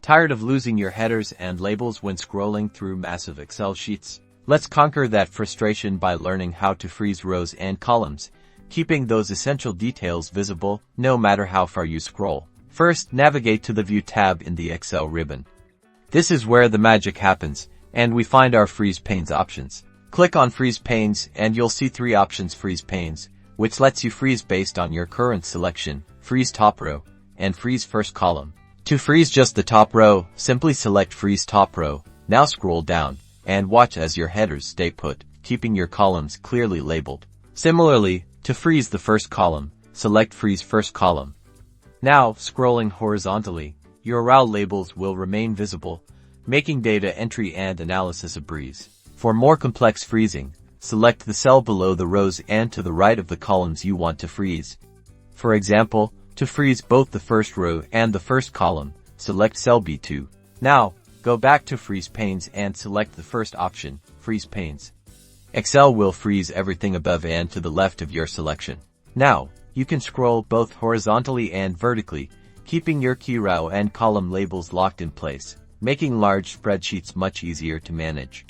Tired of losing your headers and labels when scrolling through massive Excel sheets? Let's conquer that frustration by learning how to freeze rows and columns, keeping those essential details visible no matter how far you scroll. First, navigate to the View tab in the Excel ribbon. This is where the magic happens, and we find our Freeze Panes options. Click on Freeze Panes and you'll see 3 options: Freeze Panes, which lets you freeze based on your current selection, Freeze Top Row, and Freeze First Column. To freeze just the top row, simply select Freeze Top Row. Now scroll down and watch as your headers stay put, keeping your columns clearly labeled. Similarly, to freeze the first column, select Freeze First Column. Now, scrolling horizontally, your row labels will remain visible, making data entry and analysis a breeze. For more complex freezing, select the cell below the rows and to the right of the columns you want to freeze. For example, to freeze both the first row and the first column, select cell B2. Now, go back to Freeze Panes and select the first option, Freeze Panes. Excel will freeze everything above and to the left of your selection. Now, you can scroll both horizontally and vertically, keeping your key row and column labels locked in place, making large spreadsheets much easier to manage.